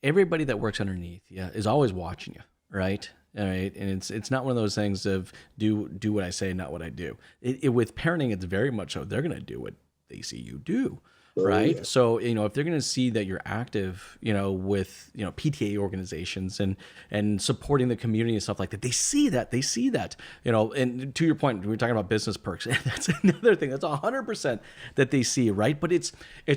everybody that works underneath you is always watching you, right? All right, and it's not one of those things of do what I say, not what I do. With parenting, it's very much so they're going to do what they see you do, Oh, right? yeah. So if they're going to see that you're active, with PTA organizations and supporting the community and stuff like that, they see that. And to your point, we were talking about business perks. That's another thing. That's 100% that they see, right? But it's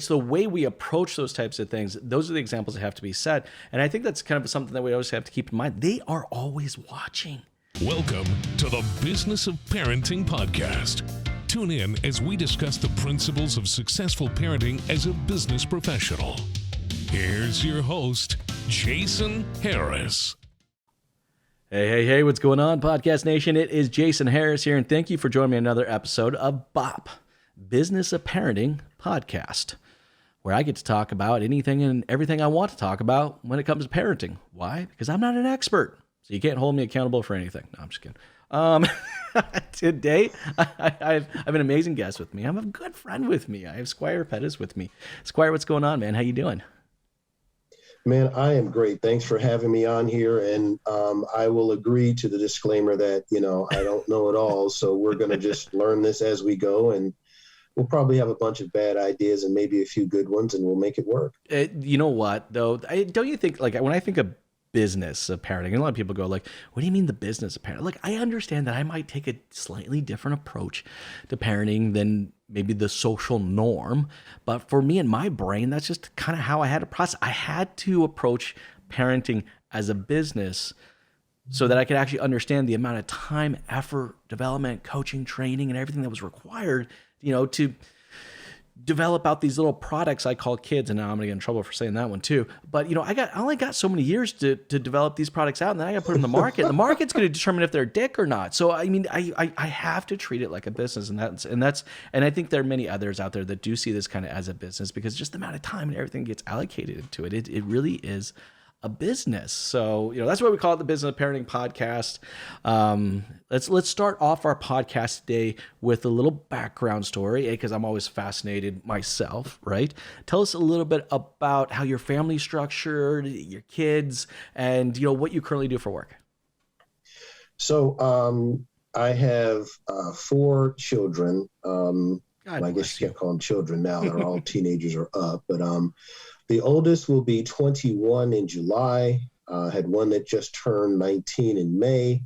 the way we approach those types of things. Those are the examples that have to be set, and I think that's kind of something that we always have to keep in mind. They are always watching. Welcome to the Business of Parenting podcast. Tune in as we discuss the principles of successful parenting as a business professional. Here's your host, Jason Harris. Hey, what's going on, Podcast Nation? It is Jason Harris here, and thank you for joining me on another episode of BOP, Business of Parenting podcast, where I get to talk about anything and everything I want to talk about when it comes to parenting. Why? Because I'm not an expert, so you can't hold me accountable for anything. No, I'm just kidding. Today, I have an amazing guest with me. I have a good friend with me. I have Squire Pettis with me. Squire, what's going on, man? How you doing? Man, I am great. Thanks for having me on here. And I will agree to the disclaimer that, I don't know it all. So we're going to just learn this as we go. And we'll probably have a bunch of bad ideas and maybe a few good ones, and we'll make it work. You know what, though? Don't you think, like, when I think of business of parenting, and a lot of people go like, what do you mean the business of parenting? Like, I understand that I might take a slightly different approach to parenting than maybe the social norm, but for me and my brain, that's just kind of how I had to process. I had to approach parenting as a business so that I could actually understand the amount of time, effort, development, coaching, training, and everything that was required, to develop out these little products I call kids. And now I'm gonna get in trouble for saying that one too. But I only got so many years to develop these products out, and then I got to put them in the market. The market's going to determine if they're a dick or not. So I mean, I have to treat it like a business, and I think there are many others out there that do see this kind of as a business, because just the amount of time and everything gets allocated to it. It really is a business. So, that's why we call it the Business of Parenting podcast. Let's start off our podcast today with a little background story, because I'm always fascinated myself, right? Tell us a little bit about how your family's structured, your kids, and, what you currently do for work. So I have 4 children. I guess you can't call them children now. They're all teenagers or up. But the oldest will be 21 in July. Had one that just turned 19 in May,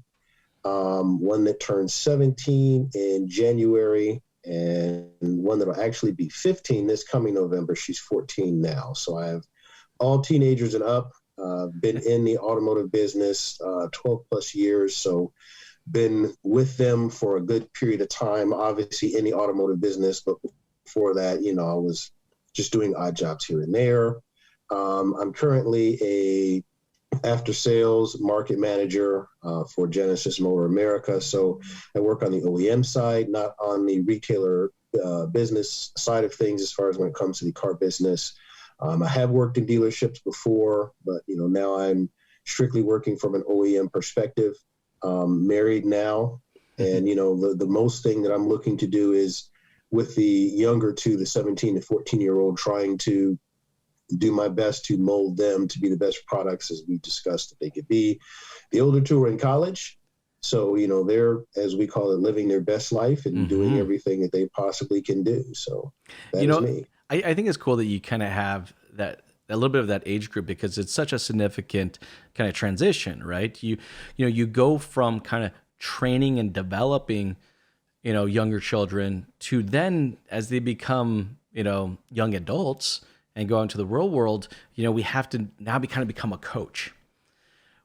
one that turned 17 in January, and one that will actually be 15 this coming November. She's 14 now. So I have all teenagers and up. Been in the automotive business 12 plus years. So been with them for a good period of time, obviously in the automotive business. But before that, I was just doing odd jobs here and there. I'm currently a after sales market manager for Genesis Motor America. So I work on the OEM side, not on the retailer business side of things as far as when it comes to the car business. I have worked in dealerships before, but now I'm strictly working from an OEM perspective. Married now, and the most thing that I'm looking to do is with the younger two, the 17 to 14-year-old, trying to do my best to mold them to be the best products, as we discussed, that they could be. The older two are in college, so they're, as we call it, living their best life and doing everything that they possibly can do. So that is me. I think it's cool that you kind of have that a little bit of that age group, because it's such a significant kind of transition, right? You go from kind of training and developing younger children to then, as they become young adults and go into the real world, we have to now become a coach,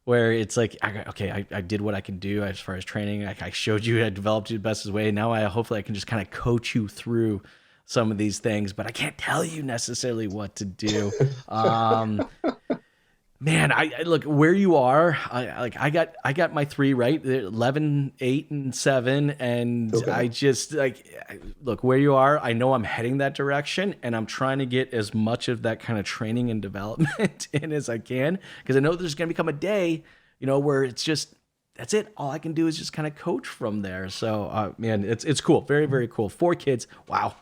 where it's like, I did what I can do as far as training. I showed you, I developed you the best way. Now hopefully I can just kind of coach you through some of these things, but I can't tell you necessarily what to do. Man, I look where you are. I got my 3 right, 11, 8, and 7, and okay. I just look where you are. I know I'm heading that direction, and I'm trying to get as much of that kind of training and development in as I can, because I know there's going to become a day, where it's just that's it. All I can do is just kind of coach from there. So, man, it's cool. Very, very cool. 4 kids. Wow.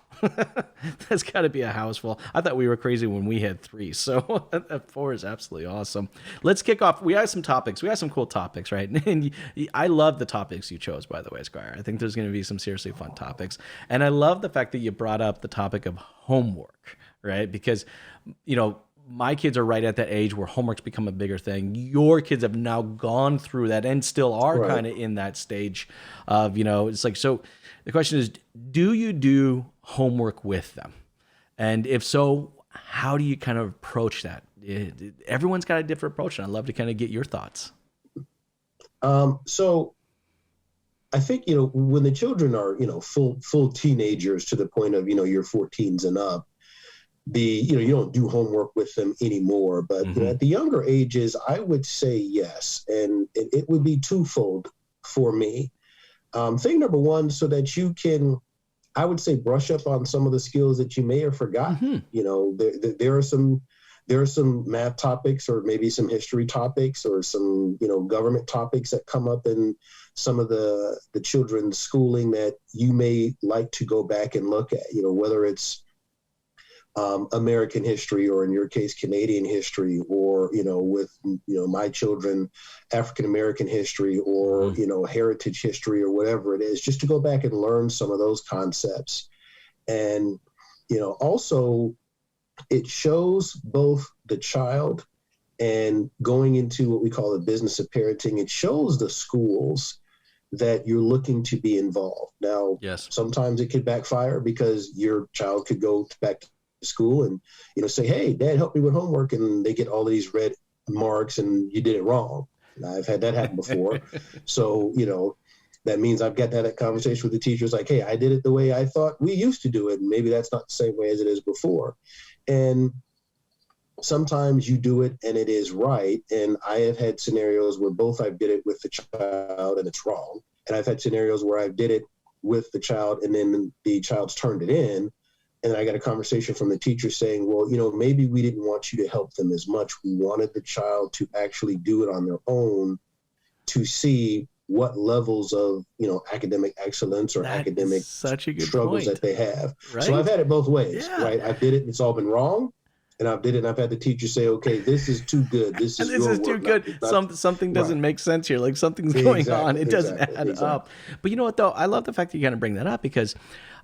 That's got to be a house full. I thought we were crazy when we had 3. So 4 is absolutely awesome. Let's kick off. We have some topics. We have some cool topics, right? And I love the topics you chose, by the way, Squire. I think there's going to be some seriously fun topics. And I love the fact that you brought up the topic of homework, right? Because, my kids are right at that age where homework's become a bigger thing. Your kids have now gone through that and still are kind of in that stage of, it's like, so the question is, do you do homework with them? And if so, how do you kind of approach that? Everyone's got a different approach, and I'd love to kind of get your thoughts. So I think, when the children are, full teenagers to the point of, your 14s and up, you don't do homework with them anymore. But at the younger ages, I would say yes. And it would be twofold for me. Thing number one, so that you can, I would say, brush up on some of the skills that you may have forgotten. There are some math topics, or maybe some history topics, or some, government topics that come up in some of the children's schooling that you may like to go back and look at, whether it's American history, or in your case, Canadian history, or, with, my children, African American history, or, heritage history, or whatever it is, just to go back and learn some of those concepts. And, also it shows both the child, and going into what we call the business of parenting, it shows the schools that you're looking to be involved. Now, yes, sometimes it could backfire, because your child could go back to school and, say, hey, Dad, help me with homework. And they get all these red marks and you did it wrong. And I've had that happen before. So, that means I've got that conversation with the teachers, like, hey, I did it the way I thought we used to do it. And maybe that's not the same way as it is before. And sometimes you do it and it is right. And I have had scenarios where both I did it with the child and it's wrong. And I've had scenarios where I did it with the child and then the child's turned it in. And I got a conversation from the teacher saying, well, maybe we didn't want you to help them as much. We wanted the child to actually do it on their own, to see what levels of, academic excellence or academic struggles that they have. Right? So I've had it both ways, right? I did it and it's all been wrong. And I've did it and I've had the teacher say, okay, this is too good. This is too good. Something doesn't make sense here. Like something's going on. It doesn't add up. But you know what, though? I love the fact that you kind of bring that up, because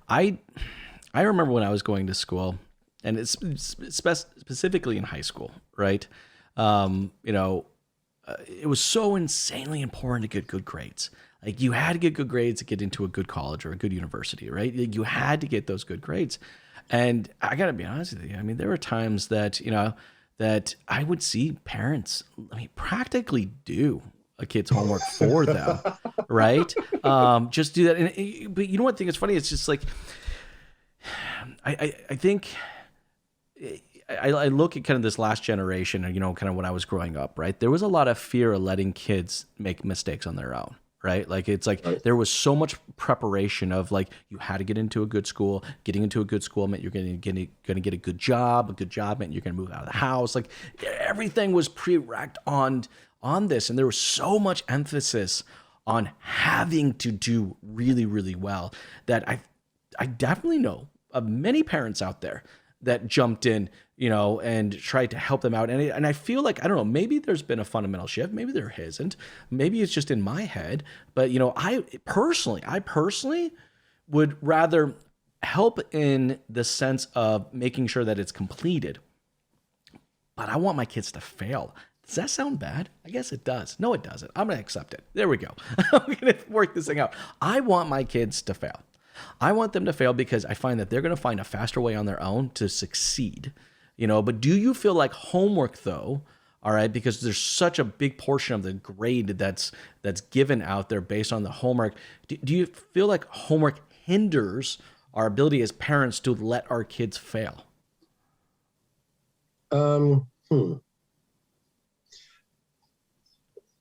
I remember when I was going to school, and it's specifically in high school, right? It was so insanely important to get good grades. Like, you had to get good grades to get into a good college or a good university, right? You had to get those good grades. And I got to be honest with you. I mean, there were times that, that I would see parents, practically do a kid's homework for them, right? Just do that. But you know what thing is funny? It's just like, I think I look at kind of this last generation, and kind of when I was growing up, right? There was a lot of fear of letting kids make mistakes on their own, right? Like, it's like there was so much preparation of, like, you had to get into a good school. Getting into a good school meant you're going to get a good job. A good job meant you're going to move out of the house. Like, everything was pre-racked on this, and there was so much emphasis on having to do really, really well that I definitely know of many parents out there that jumped in, and tried to help them out. And I feel like, I don't know, maybe there's been a fundamental shift. Maybe there isn't. Maybe it's just in my head. But, I personally would rather help in the sense of making sure that it's completed. But I want my kids to fail. Does that sound bad? I guess it does. No, it doesn't. I'm going to accept it. There we go. I'm going to work this thing out. I want my kids to fail. I want them to fail because I find that they're going to find a faster way on their own to succeed, but do you feel like homework, though, all right, because there's such a big portion of the grade that's given out there based on the homework. Do you feel like homework hinders our ability as parents to let our kids fail?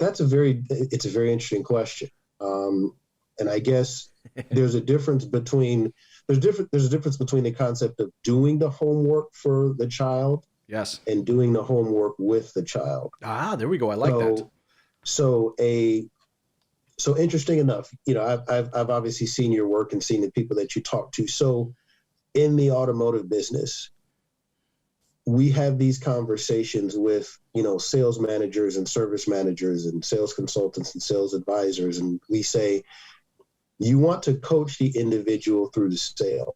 It's a very interesting question. And I guess there's a difference between the concept of doing the homework for the child, yes, and doing the homework with the child. There we go. I like that. So interesting enough, I've obviously seen your work and seen the people that you talk to. So in the automotive business, we have these conversations with, sales managers and service managers and sales consultants and sales advisors. And we say, you want to coach the individual through the sale.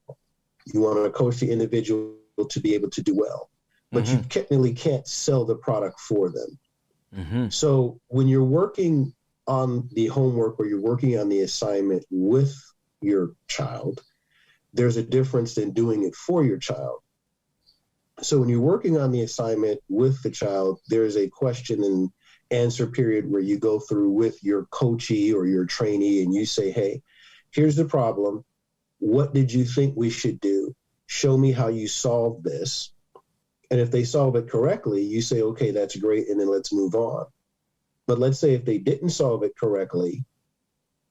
You want to coach the individual to be able to do well, but you technically can't sell the product for them. So when you're working on the homework or you're working on the assignment with your child, there's a difference in doing it for your child. So when you're working on the assignment with the child, there's a question and answer period where you go through with your coachee or your trainee and you say, hey, here's the problem. What did you think we should do? Show me how you solved this. And if they solve it correctly, you say, okay, that's great. And then let's move on. But let's say if they didn't solve it correctly,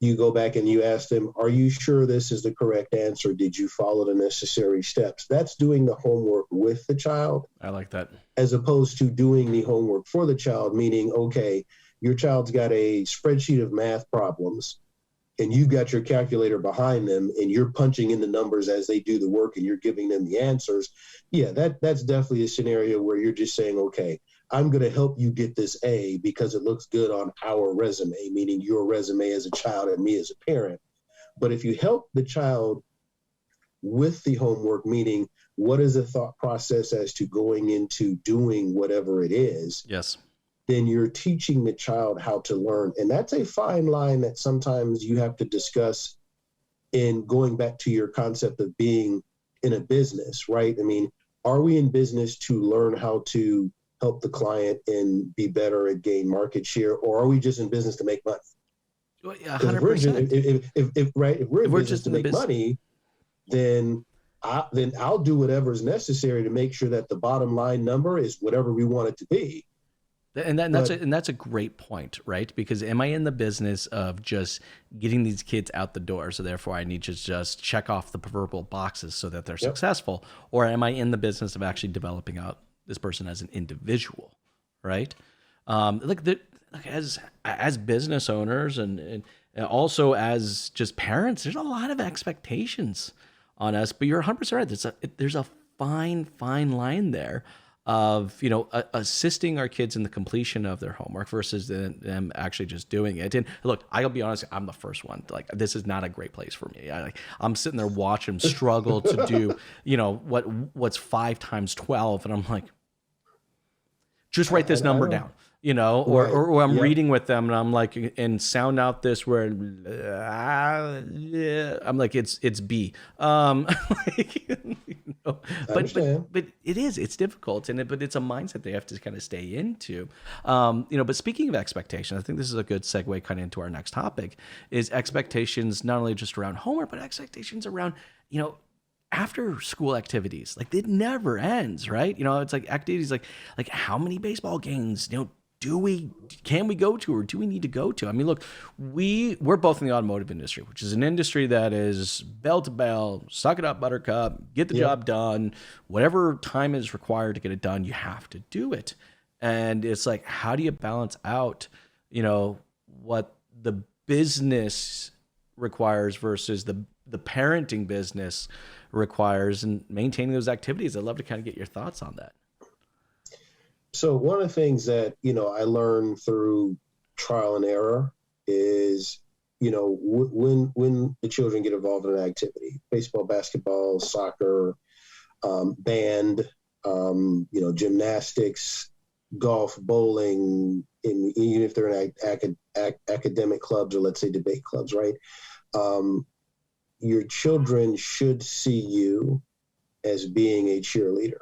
you go back and you ask them, are you sure this is the correct answer? Did you follow the necessary steps? That's doing the homework with the child. I like that. As opposed to doing the homework for the child, meaning, okay, your child's got a spreadsheet of math problems and you've got your calculator behind them and you're punching in the numbers as they do the work and you're giving them the answers. Yeah, that's definitely a scenario where you're just saying, okay, I'm going to help you get this A because it looks good on our resume, meaning your resume as a child and me as a parent. But if you help the child with the homework, meaning what is the thought process as to going into doing whatever it is, yes, then you're teaching the child how to learn. And that's a fine line that sometimes you have to discuss in going back to your concept of being in a business, right? I mean, are we in business to learn how to help the client and be better at gain market share, or are we just in business to make money? 100%. If we're in business to make money, then I'll do whatever is necessary to make sure that the bottom line number is whatever we want it to be. And that's a great point, right? Because am I in the business of just getting these kids out the door, so therefore I need to just check off the proverbial boxes so that they're successful, or am I in the business of actually developing out this person as an individual, right? As business owners and also as just parents, there's a lot of expectations on us. But you're 100% right. There's a fine line there of assisting our kids in the completion of their homework versus them actually just doing it. And look, I'll be honest, I'm the first one. Like, this is not a great place for me. I'm sitting there watching them struggle to do what's 5 times 12, and I'm like, just write this number down, or I'm reading with them and I'm like, and sound out this word. I'm like, it's B. But it's difficult, but it's a mindset they have to kind of stay into. But speaking of expectations, I think this is a good segue kind of into our next topic, is expectations not only just around homework, but expectations around, after school activities. Like, it never ends, right? It's like activities like how many baseball games, can we go to, or do we need to go to? I mean, look, we're both in the automotive industry, which is an industry that is bell to bell, suck it up, buttercup, get the job done, whatever time is required to get it done, you have to do it. And it's like, how do you balance out, what the business requires versus the parenting business requires, and maintaining those activities? I'd love to kind of get your thoughts on that. So one of the things that, I learned through trial and error is, when the children get involved in an activity, baseball, basketball, soccer, band, gymnastics, golf, bowling, and even if they're in academic clubs, or let's say debate clubs, right? Your children should see you as being a cheerleader.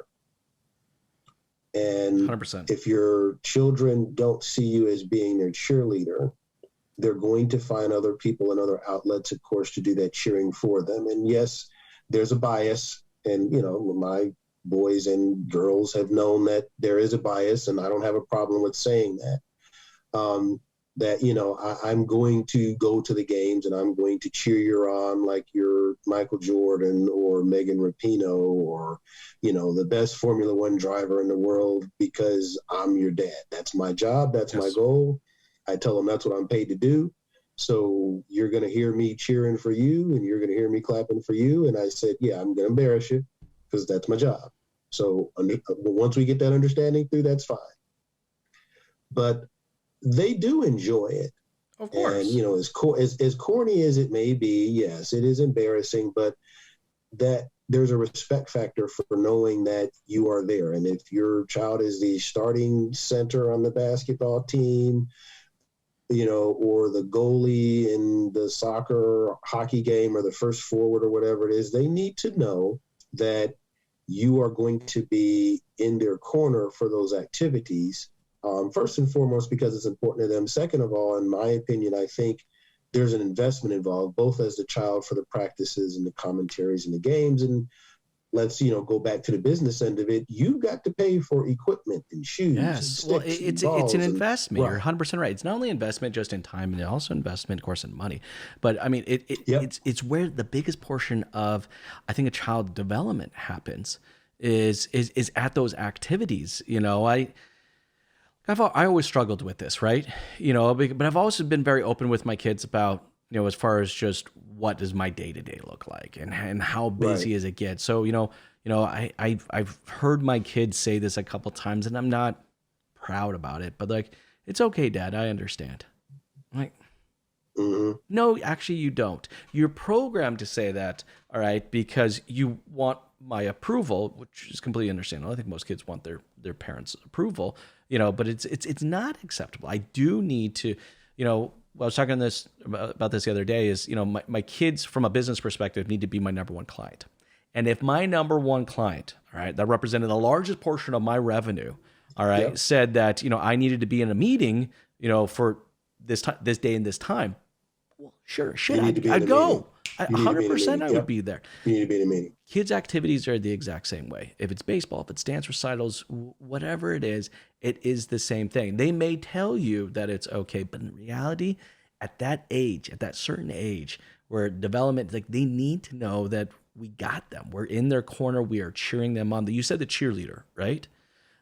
And 100%. If your children don't see you as being their cheerleader, they're going to find other people and other outlets, of course, to do that cheering for them. And yes, there's a bias. And, my boys and girls have known that there is a bias, and I don't have a problem with saying that. I'm going to go to the games and I'm going to cheer you on like you're Michael Jordan or Megan Rapinoe or, the best Formula One driver in the world, because I'm your dad. That's my job. That's my goal. I tell them that's what I'm paid to do. So you're going to hear me cheering for you and you're going to hear me clapping for you. And I said, yeah, I'm going to embarrass you because that's my job. So once we get that understanding through, that's fine. But they do enjoy it. Of course. And, as corny as it may be, yes, it is embarrassing, but that there's a respect factor for knowing that you are there. And if your child is the starting center on the basketball team, or the goalie in the soccer or hockey game or the first forward or whatever it is, they need to know that you are going to be in their corner for those activities. First and foremost, because it's important to them. Second of all, in my opinion, I think there's an investment involved, both as the child for the practices and the commentaries and the games. And let's, go back to the business end of it. You've got to pay for equipment and shoes. Yes. And It's an investment. Right. You're 100% right. It's not only investment just in time, and also investment, of course, in money. But I mean, it's where the biggest portion of, I think, a child development happens is at those activities. I always struggled with this, right? But I've also been very open with my kids about, as far as just what does my day-to-day look like and how busy as it gets. So, I've heard my kids say this a couple times and I'm not proud about it, but like, it's okay, Dad, I understand. I'm like, no, actually you don't. You're programmed to say that, all right, because you want my approval, which is completely understandable. I think most kids want their parents' approval, but it's not acceptable. I do need to, I was talking about this the other day is, my kids from a business perspective need to be my number one client. And if my number one client, all right, that represented the largest portion of my revenue, all right, said that, I needed to be in a meeting, for this day and this time, well, sure, shit, I'd go. 100% I would be there. You need to be in a meeting. Kids' activities are the exact same way. If it's baseball, if it's dance recitals, whatever it is the same thing. They may tell you that it's okay, but in reality, at that age, at that certain age where development, like they need to know that we got them. We're in their corner. We are cheering them on. You said the cheerleader, right?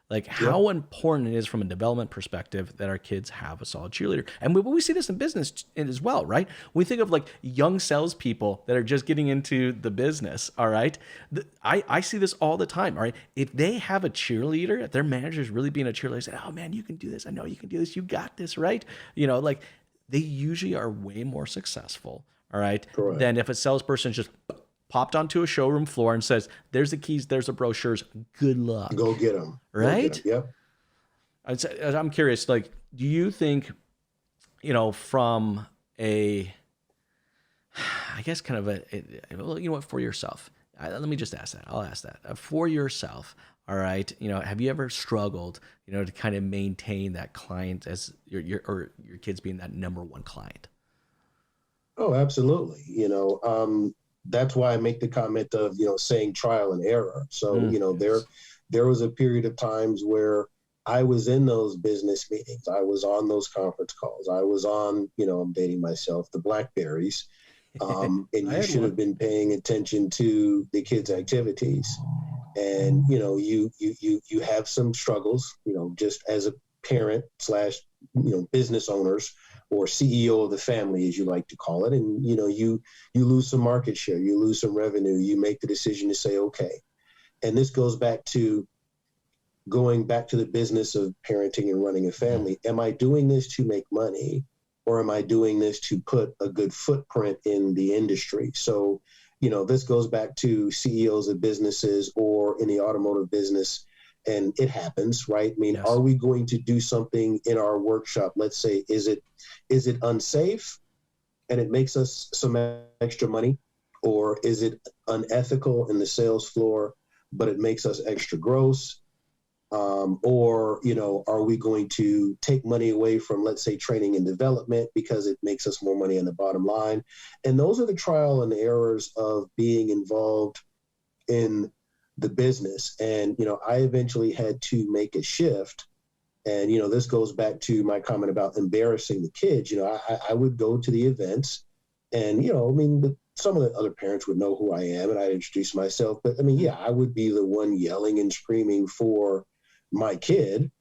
Like how important it is from a development perspective that our kids have a solid cheerleader. And we see this in business as well, right? We think of like young salespeople that are just getting into the business, all right? I see this all the time, all right? If they have a cheerleader, if their manager's really being a cheerleader, say, oh man, you can do this. I know you can do this. You got this, right? Like they usually are way more successful, all right? Correct. Than if a salesperson just popped onto a showroom floor and says, there's the keys, there's the brochures, good luck. Go get them. Right? Yep. I'm curious, like, do you think, from I guess kind of for yourself, let me just ask that. I'll ask that. For yourself, all right, have you ever struggled, to kind of maintain that client as your kids being that number one client? Oh, absolutely. That's why I make the comment of, saying trial and error. So, there was a period of times where I was in those business meetings. I was on those conference calls. I was on, I'm dating myself, the Blackberries. And you should have been paying attention to the kids' activities. And, you have some struggles, just as a parent / business owners, or CEO of the family, as you like to call it. And, you lose some market share, you lose some revenue, you make the decision to say, okay. And this goes back to going back to the business of parenting and running a family. Am I doing this to make money, or am I doing this to put a good footprint in the industry? So, this goes back to CEOs of businesses or in the automotive business. And it happens, right? I mean, yes. Are we going to do something in our workshop? Let's say, is it unsafe and it makes us some extra money? Or is it unethical in the sales floor, but it makes us extra gross? Or, are we going to take money away from, let's say, training and development because it makes us more money on the bottom line? And those are the trial and errors of being involved in the business. And, I eventually had to make a shift. And, this goes back to my comment about embarrassing the kids. I would go to the events and, some of the other parents would know who I am and I'd introduce myself. But I would be the one yelling and screaming for my kid.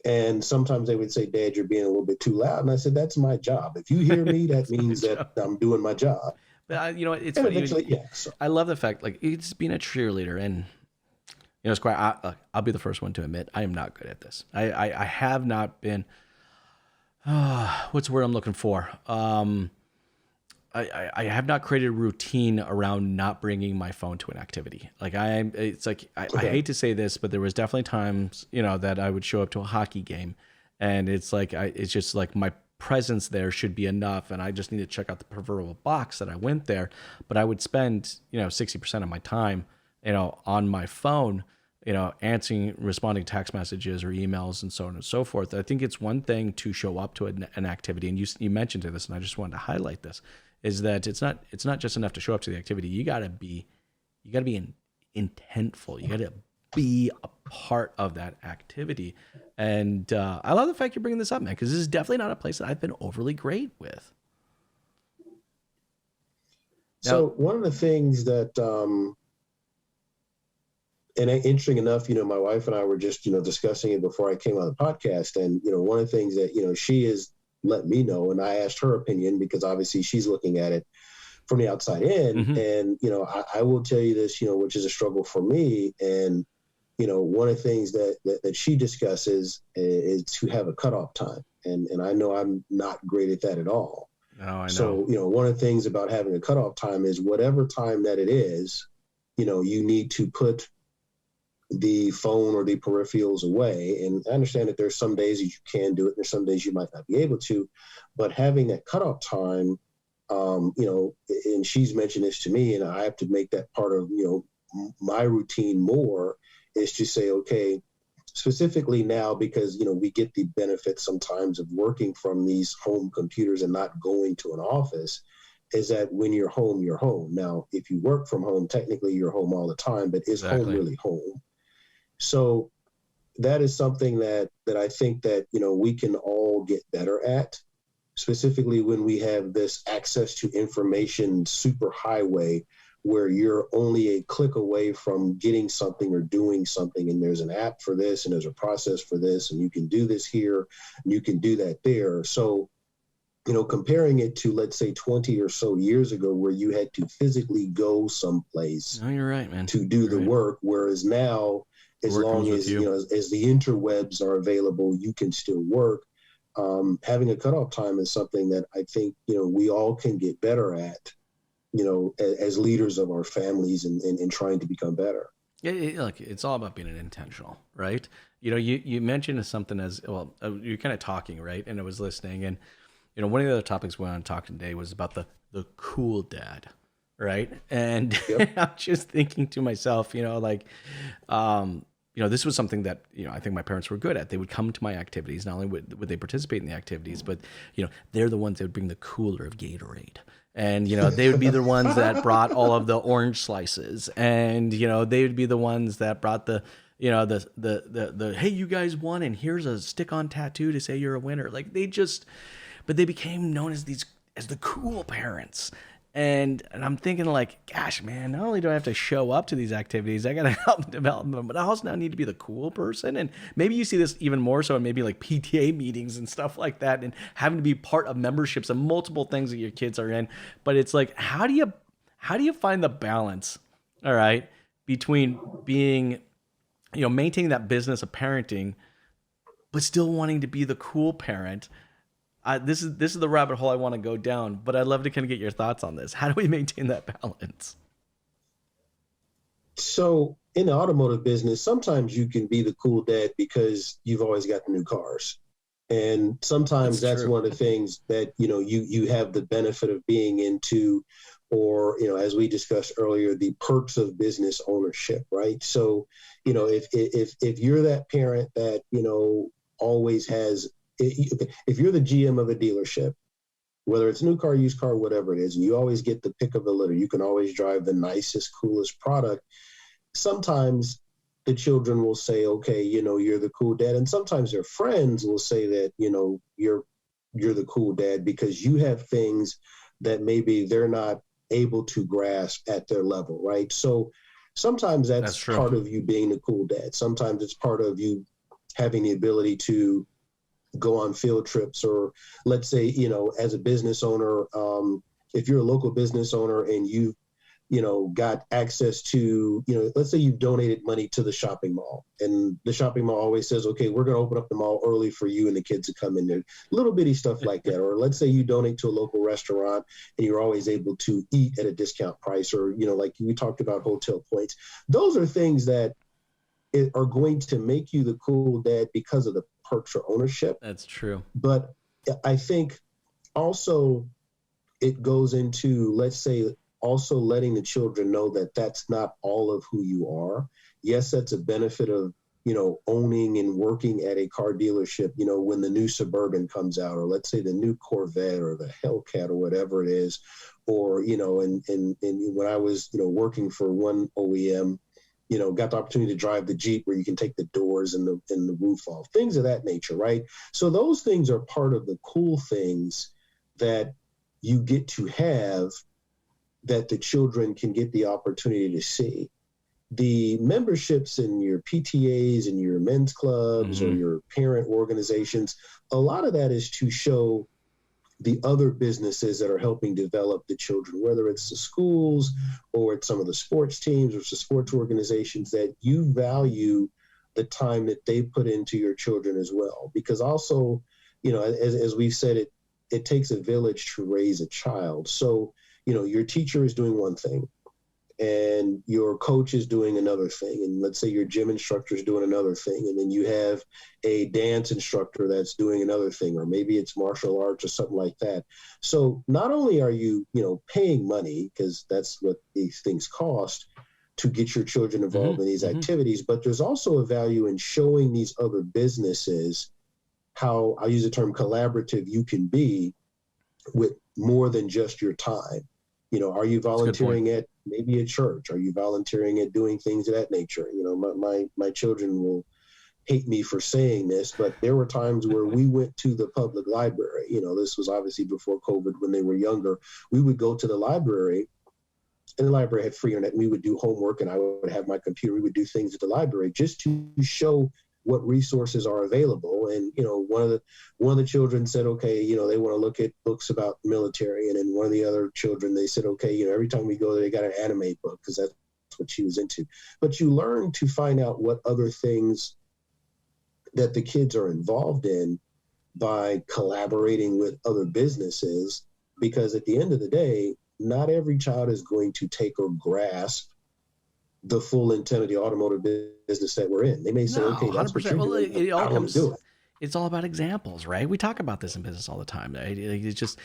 And sometimes they would say, Dad, you're being a little bit too loud. And I said, that's my job. If you hear me, that means that I'm doing my job. But you know, it's and funny. Eventually, yeah. So. I love the fact, like, it's being a cheerleader. And, you know, Squire, I'll be the first one to admit, I am not good at this. I have not been, what's the word I'm looking for? I have not created a routine around not bringing my phone to an activity. Like I hate to say this, but there was definitely times, you know, that I would show up to a hockey game, and it's like it's just like my presence there should be enough, and I just need to check out the proverbial box that I went there. But I would spend, you know, 60% of my time, you know, on my phone, you know, responding to text messages or emails and so on and so forth. I think it's one thing to show up to an activity, and you mentioned this, and I just wanted to highlight this. Is that it's not just enough to show up to the activity. You gotta be intentful. You gotta be a part of that activity. And I love the fact you're bringing this up, man, because this is definitely not a place that I've been overly great with. So one of the things that, and interesting enough, you know, my wife and I were just, you know, discussing it before I came on the podcast, and you know, one of the things that, you know, she is let me know, and I asked her opinion because obviously she's looking at it from the outside in. Mm-hmm. And, you know, I will tell you this, you know, which is a struggle for me. And, you know, one of the things that she discusses is to have a cutoff time. And I know I'm not great at that at all. Oh, I know. So, you know, one of the things about having a cutoff time is whatever time that it is, you know, you need to put the phone or the peripherals away. And I understand that there's some days that you can do it, and there's some days you might not be able to, but having that cutoff time, you know, and she's mentioned this to me, and I have to make that part of, you know, my routine more, is to say, okay, specifically now, because, you know, we get the benefit sometimes of working from these home computers and not going to an office, is that when you're home, you're home. Now, if you work from home, technically you're home all the time, but is home really home? So that is something that I think that, you know, we can all get better at, specifically when we have this access to information superhighway where you're only a click away from getting something or doing something. And there's an app for this, and there's a process for this, and you can do this here, and you can do that there. So, you know, comparing it to, let's say, 20 or so years ago, where you had to physically go someplace you're right, man. to do the work, whereas now, as long as, you know, as the interwebs are available, you can still work. Having a cutoff time is something that I think, you know, we all can get better at, you know, as leaders of our families and trying to become better. Look, it's all about being intentional, right? You know, you mentioned something as well, you're kind of talking, right? And I was listening, and, you know, one of the other topics we want to talk today was about the cool dad, right? And yep. I'm just thinking to myself, you know, like, you know, this was something that, you know, I think my parents were good at. They would come to my activities. Not only would they participate in the activities, but, you know, they're the ones that would bring the cooler of Gatorade. And, you know, they would be the ones that brought all of the orange slices. And, you know, they would be the ones that brought the, you know, the hey, you guys won, and here's a stick-on tattoo to say you're a winner. Like, but they became known as the cool parents. And I'm thinking, like, gosh, man, not only do I have to show up to these activities, I got to help develop them, but I also now need to be the cool person. And maybe you see this even more so in maybe like PTA meetings and stuff like that, and having to be part of memberships and multiple things that your kids are in. But it's like, how do you find the balance, all right, between being, you know, maintaining that business of parenting, but still wanting to be the cool parent? This is the rabbit hole I want to go down, but I'd love to kind of get your thoughts on this. How do we maintain that balance? So in the automotive business, sometimes you can be the cool dad because you've always got the new cars. And sometimes that's one of the things that, you know, you have the benefit of being into, or, you know, as we discussed earlier, the perks of business ownership, right? So, you know, if you're that parent that, you know, always has, if you're the GM of a dealership, whether it's new car, used car, whatever it is, and you always get the pick of the litter, you can always drive the nicest, coolest product. Sometimes the children will say, okay, you know, you're the cool dad. And sometimes their friends will say that, you know, you're the cool dad because you have things that maybe they're not able to grasp at their level, right? So sometimes that's part of you being the cool dad. Sometimes it's part of you having the ability to go on field trips, or let's say, as a business owner, if you're a local business owner and you got access to, let's say you've donated money to the shopping mall, and the shopping mall always says, okay, we're going to open up the mall early for you and the kids to come in there. Little bitty stuff like that. Or let's say you donate to a local restaurant and you're always able to eat at a discount price, or, like we talked about hotel points. Those are things that are going to make you the cool dad because of the perks or ownership. That's true. But I think also it goes into, let's say, also letting the children know that that's not all of who you are. Yes, that's a benefit of, owning and working at a car dealership, when the new Suburban comes out, or let's say the new Corvette or the Hellcat or whatever it is, or, and when I was, working for one OEM, got the opportunity to drive the Jeep where you can take the doors and the roof off, things of that nature, right? So those things are part of the cool things that you get to have, that the children can get the opportunity to see. The memberships in your PTAs and your men's clubs or your parent organizations, a lot of that is to show the other businesses that are helping develop the children, whether it's the schools or it's some of the sports teams or it's the sports organizations, that you value the time that they put into your children as well. Because also, as we've said, it takes a village to raise a child. So, your teacher is doing one thing and your coach is doing another thing. And let's say your gym instructor is doing another thing. And then you have a dance instructor that's doing another thing, or maybe it's martial arts or something like that. So not only are you, paying money, because that's what these things cost, to get your children involved in these activities, but there's also a value in showing these other businesses how, I'll use the term collaborative, you can be with more than just your time. Are you volunteering at maybe a church? Are you volunteering at doing things of that nature? My children will hate me for saying this, but there were times where we went to the public library. This was obviously before COVID, when they were younger. We would go to the library, and the library had free internet, and we would do homework, and I would have my computer. We would do things at the library just to show what resources are available. And, one of the children said, okay, they want to look at books about military. And then one of the other children, they said, okay, every time we go there, they got an anime book, because that's what she was into. But you learn to find out what other things that the kids are involved in by collaborating with other businesses, because at the end of the day, not every child is going to take or grasp the full intent of the automotive business that we're in. They may say, okay, that's 100%. What you're doing. It all I want to do it. It's all about examples, right? We talk about this in business all the time. Right? It's just,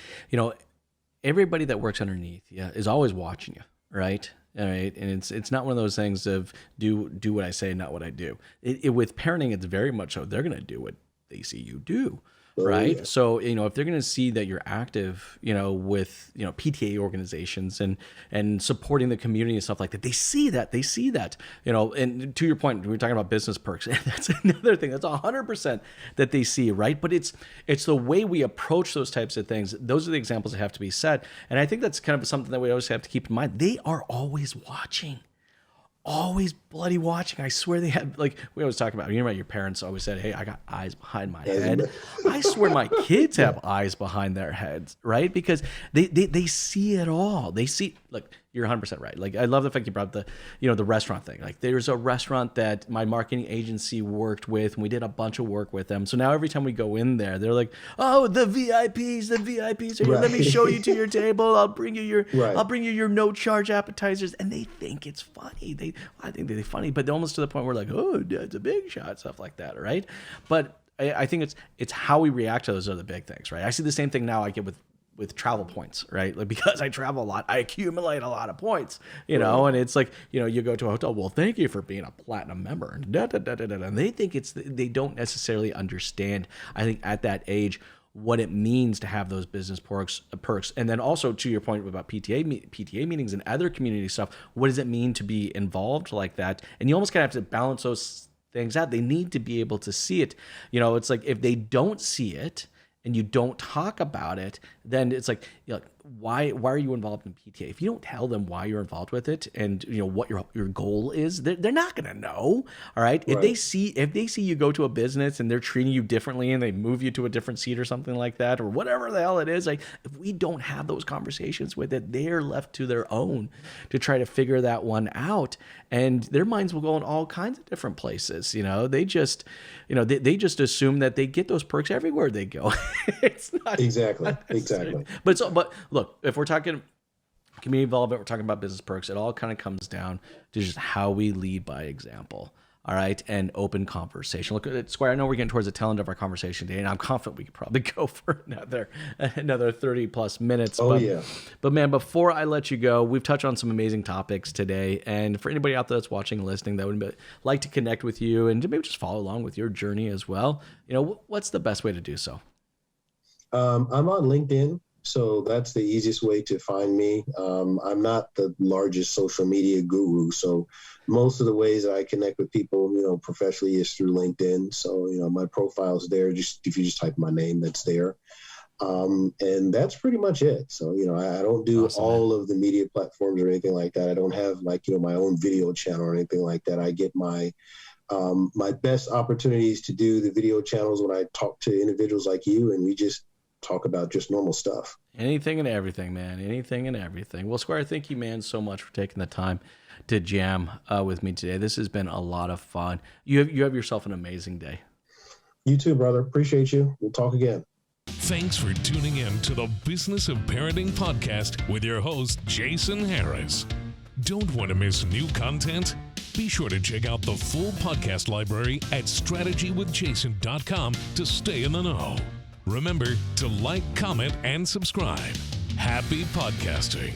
everybody that works underneath you is always watching you, right? All right. And it's not one of those things of do what I say, not what I do. With parenting, it's very much so. They're going to do what they see you do. Right. Yeah. So, if they're going to see that you're active, with, PTA organizations and supporting the community and stuff like that, they see that, and to your point, we were talking about business perks. That's another thing. That's 100% that they see. Right. But it's the way we approach those types of things. Those are the examples that have to be set. And I think that's kind of something that we always have to keep in mind. They are always watching. Always bloody watching. I swear they have, like we always talk about, your parents always said, hey, I got eyes behind my head. I swear my kids have eyes behind their heads, right? Because they see it all. They see, look, you're 100% right. Like, I love the fact you brought up the restaurant thing. Like, there's a restaurant that my marketing agency worked with, and we did a bunch of work with them. So now every time we go in there, they're like, oh, the VIPs are here. Right. Let me show you to your table. I'll bring you your no charge appetizers. And they think it's funny. I think they're funny, but they're almost to the point where like, oh, Dad's a big shot, stuff like that, right? But I think it's how we react to those are the big things, right? I see the same thing now I get with travel points, right? Like, because I travel a lot, I accumulate a lot of points, and it's like, you go to a hotel, well, thank you for being a platinum member, and and they think they don't necessarily understand, I think, at that age, what it means to have those business perks. And then also, to your point about PTA meetings and other community stuff, what does it mean to be involved like that? And you almost kind of have to balance those things out. They need to be able to see it. It's like, if they don't see it and you don't talk about it, then it's like, why are you involved in PTA? If you don't tell them why you're involved with it and what your goal is, they're not going to know. All right. If they see you go to a business and they're treating you differently and they move you to a different seat or something like that, or whatever the hell it is, like if we don't have those conversations with it, they're left to their own to try to figure that one out. And their minds will go in all kinds of different places. They just, they just assume that they get those perks everywhere they go. It's not exactly. But look, if we're talking community involvement, we're talking about business perks, it all kind of comes down to just how we lead by example. All right. And open conversation. Look at Squire. I know we're getting towards the tail end of our conversation today, and I'm confident we could probably go for another 30 plus minutes. But man, before I let you go, we've touched on some amazing topics today. And for anybody out there that's watching and listening that would like to connect with you and to maybe just follow along with your journey as well, what's the best way to do so? I'm on LinkedIn. So that's the easiest way to find me. I'm not the largest social media guru. So most of the ways that I connect with people, professionally is through LinkedIn. So, my profile's there. Just if you just type my name, that's there. And that's pretty much it. So, I don't do all of the media platforms or anything like that. I don't have my own video channel or anything like that. I get my best opportunities to do the video channels when I talk to individuals like you, and we just talk about just normal stuff. Anything and everything, man. Anything and everything. Well, Squire, thank you, man, so much for taking the time to jam with me today. This has been a lot of fun. You have yourself an amazing day. You too, brother. Appreciate you. We'll talk again. Thanks for tuning in to the Business of Parenting podcast with your host, Jason Harris. Don't want to miss new content? Be sure to check out the full podcast library at strategywithjason.com to stay in the know. Remember to like, comment, and subscribe. Happy podcasting.